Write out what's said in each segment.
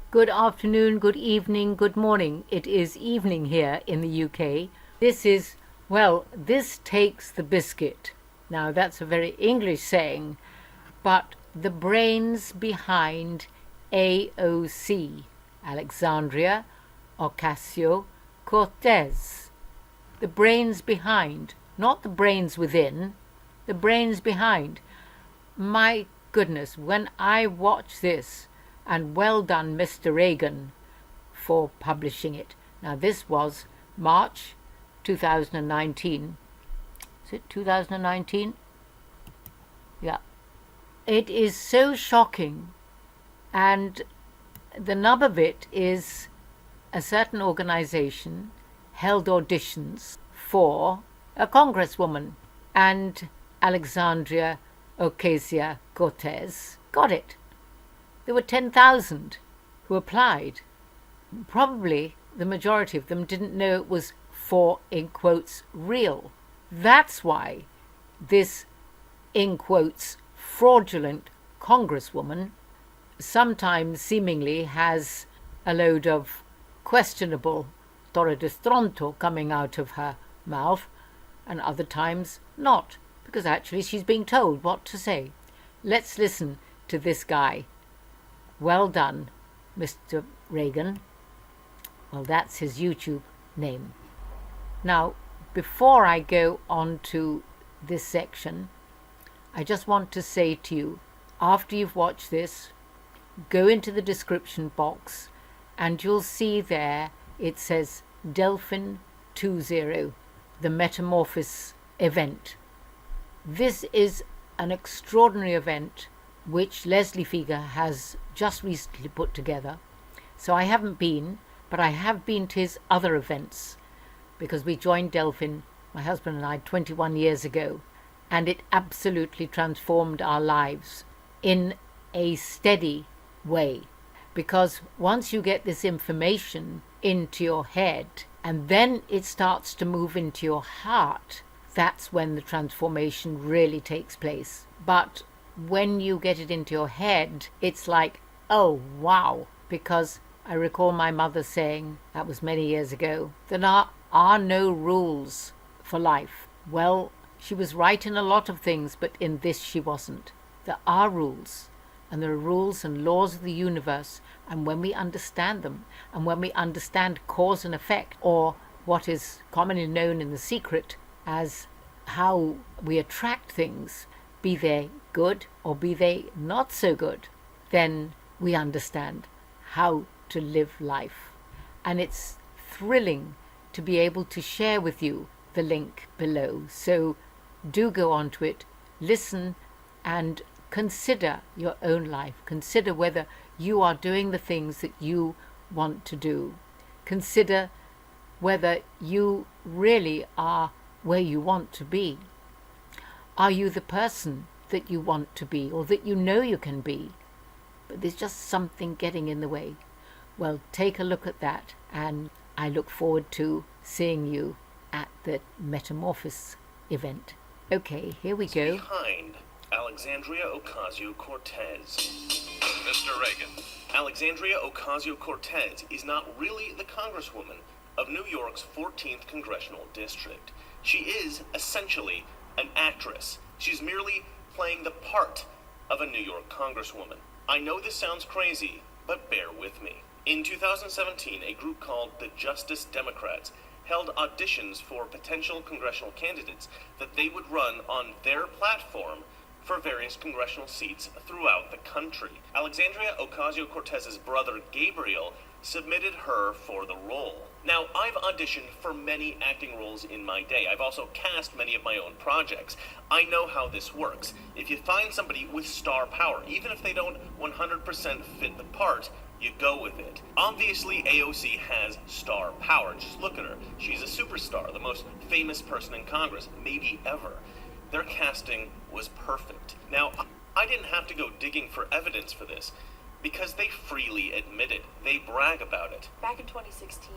Good afternoon, good evening, good morning. It is evening here in the UK. This takes the biscuit. Now, that's a very English saying, but the brains behind AOC, Alexandria Ocasio-Cortez. The brains behind, not the brains within, the brains behind. My goodness, when I watch this, and well done, Mr. Reagan, for publishing it. Now, this was March 2019. Is it 2019? Yeah. It is so shocking. And the nub of it is a certain organization held auditions for a congresswoman. And Alexandria Ocasio-Cortez got it. There were 10,000 who applied. Probably the majority of them didn't know it was for, in quotes, real. That's why this, in quotes, fraudulent congresswoman sometimes seemingly has a load of questionable torre de stronto coming out of her mouth, and other times not, because actually she's being told what to say. Let's listen to this guy. Well done, Mr. Reagan. Well, that's his YouTube name. Now, before I go on to this section, I just want to say to you, after you've watched this, go into the description box and you'll see there it says Delfin 20, the Metamorphosis event. This is an extraordinary event which Leslie Fieger has just recently put together. So I haven't been, but I have been to his other events because we joined Delfin, my husband and I, 21 years ago, and it absolutely transformed our lives in a steady way. Because once you get this information into your head and then it starts to move into your heart, that's when the transformation really takes place. But when you get it into your head, it's like, oh, wow. Because I recall my mother saying, that was many years ago, there are no rules for life. Well, she was right in a lot of things, but in this she wasn't. There are rules, and there are rules and laws of the universe, and when we understand them, and when we understand cause and effect, or what is commonly known in The Secret as how we attract things, be they good or be they not so good, then we understand how to live life. And it's thrilling to be able to share with you the link below. So do go onto it, listen, and consider your own life. Consider whether you are doing the things that you want to do. Consider whether you really are where you want to be. Are you the person that you want to be, or that you know you can be, but there's just something getting in the way? Well, take a look at that, and I look forward to seeing you at the Metamorphosis event. Okay, here we go. Behind Alexandria Ocasio-Cortez. Mr. Reagan, Alexandria Ocasio-Cortez is not really the Congresswoman of New York's 14th Congressional District. She is essentially an actress. She's merely playing the part of a New York Congresswoman. I know this sounds crazy, but bear with me. In 2017, a group called the Justice Democrats held auditions for potential congressional candidates that they would run on their platform for various congressional seats throughout the country. Alexandria Ocasio-Cortez's brother Gabriel submitted her for the role. Now, I've auditioned for many acting roles in my day. I've also cast many of my own projects. I know how this works. If you find somebody with star power, even if they don't 100% fit the part, you go with it. Obviously, AOC has star power. Just look at her. She's a superstar, the most famous person in Congress, maybe ever. Their casting was perfect. Now, I didn't have to go digging for evidence for this, because they freely admit it. They brag about it. Back in 2016,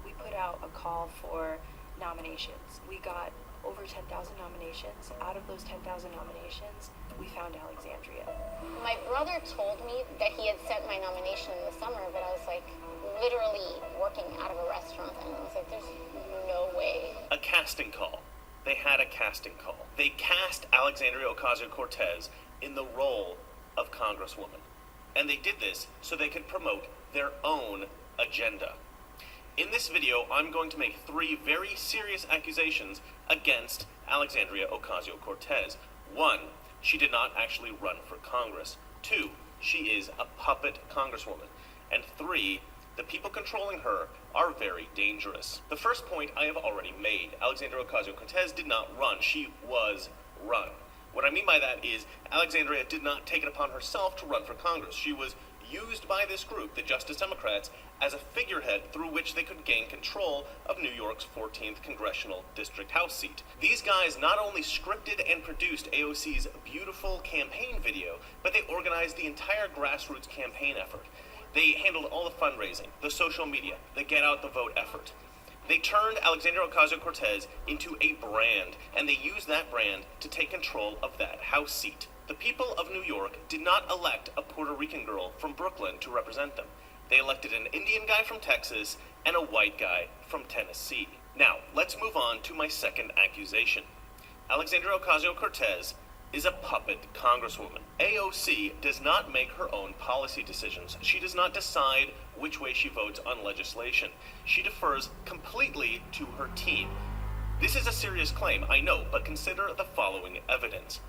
we put out a call for nominations. We got over 10,000 nominations. Out of those 10,000 nominations, we found Alexandria. My brother told me that he had sent my nomination in the summer, but I was working out of a restaurant. And I was like, there's no way. A casting call. They had a casting call. They cast Alexandria Ocasio-Cortez in the role of Congresswoman. And they did this so they could promote their own agenda. In this video, I'm going to make 3 very serious accusations against Alexandria Ocasio-Cortez. 1, she did not actually run for Congress. 2, she is a puppet congresswoman. And 3, the people controlling her are very dangerous. The first point I have already made. Alexandria Ocasio-Cortez did not run. She was run. What I mean by that is Alexandria did not take it upon herself to run for Congress. She was used by this group, the Justice Democrats, as a figurehead through which they could gain control of New York's 14th Congressional District House seat. These guys not only scripted and produced AOC's beautiful campaign video, but they organized the entire grassroots campaign effort. They handled all the fundraising, the social media, the get out the vote effort. They turned Alexandria Ocasio-Cortez into a brand, and they used that brand to take control of that House seat. The people of New York did not elect a Puerto Rican girl from Brooklyn to represent them. They elected an Indian guy from Texas and a white guy from Tennessee. Now, let's move on to my second accusation. Alexandria Ocasio-Cortez is a puppet congresswoman. AOC does not make her own policy decisions. She does not decide which way she votes on legislation. She defers completely to her team. This is a serious claim, I know, but consider the following evidence.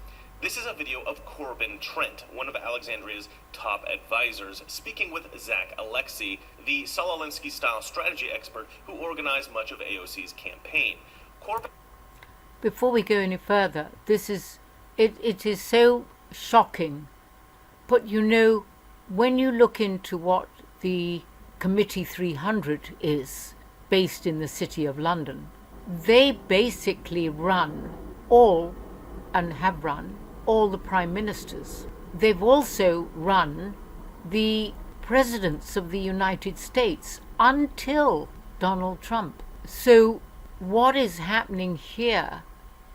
This is a video of Corbin Trent, one of Alexandria's top advisors, speaking with Zach Alexi, the Saul Alinsky-style strategy expert who organized much of AOC's campaign. Before we go any further, it is so shocking. But you know, when you look into what the Committee 300 is, based in the City of London, they basically run all, and have run, all the prime ministers. They've also run the presidents of the United States until Donald Trump. So what is happening here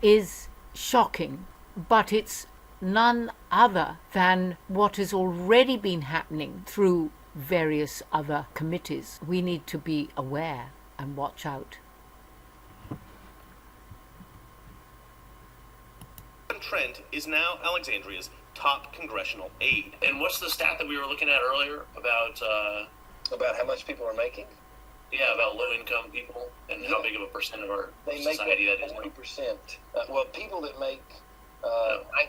is shocking, but it's none other than what has already been happening through various other committees. We need to be aware and watch out. Trent is now Alexandria's top congressional aide. And what's the stat that we were looking at earlier about how much people are making? Yeah, about low-income people and how big of a percent of our society that is. 40%. Well, people that make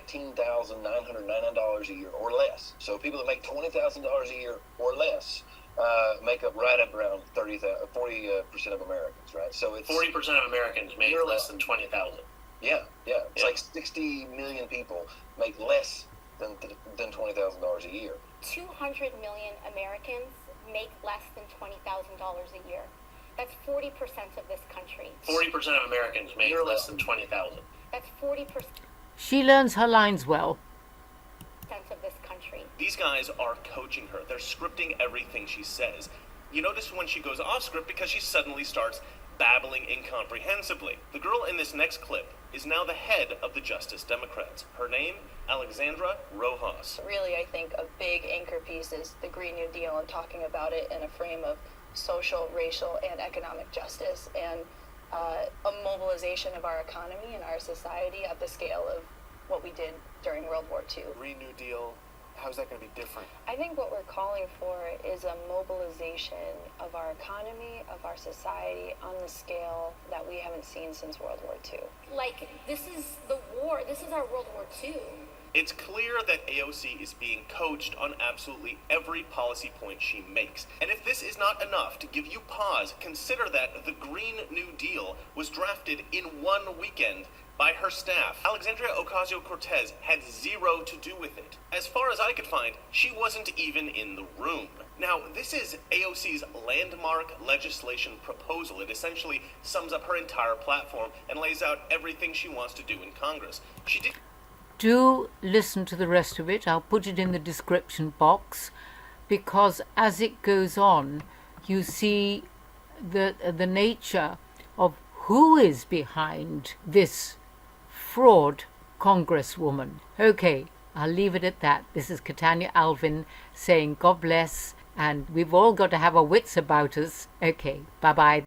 $19,999 a year or less. So people that make $20,000 a year or less make up right up around 40% of Americans, right? So it's 40% of Americans make less than $20,000. Yeah. It's like 60 million people make less than $20,000 a year. 200 million Americans make less than $20,000 a year. That's 40% of this country. 40% of Americans make less than $20,000. That's 40%. She learns her lines well. Of this country. These guys are coaching her. They're scripting everything she says. You notice when she goes off script because she suddenly starts babbling incomprehensibly. The girl in this next clip is now the head of the Justice Democrats. Her name, Alexandra Rojas. Really, I think a big anchor piece is the Green New Deal and talking about it in a frame of social, racial, and economic justice and a mobilization of our economy and our society at the scale of what we did during World War II. Green New Deal, how's that going to be different? I think what we're calling for is a mobilization of our economy, of our society on the scale that we haven't seen since World War II. Like, this is the war. This is our World War II. It's clear that AOC is being coached on absolutely every policy point she makes. And if this is not enough to give you pause, consider that the Green New Deal was drafted in one weekend by her staff. Alexandria Ocasio-Cortez had zero to do with it. As far as I could find, she wasn't even in the room. Now, this is AOC's landmark legislation proposal. It essentially sums up her entire platform and lays out everything she wants to do in Congress. Do listen to the rest of it. I'll put it in the description box, because as it goes on, you see the nature of who is behind this fraud congresswoman. Okay, I'll leave it at that. This is Katania Alvin saying God bless and we've all got to have our wits about us. Okay, bye-bye.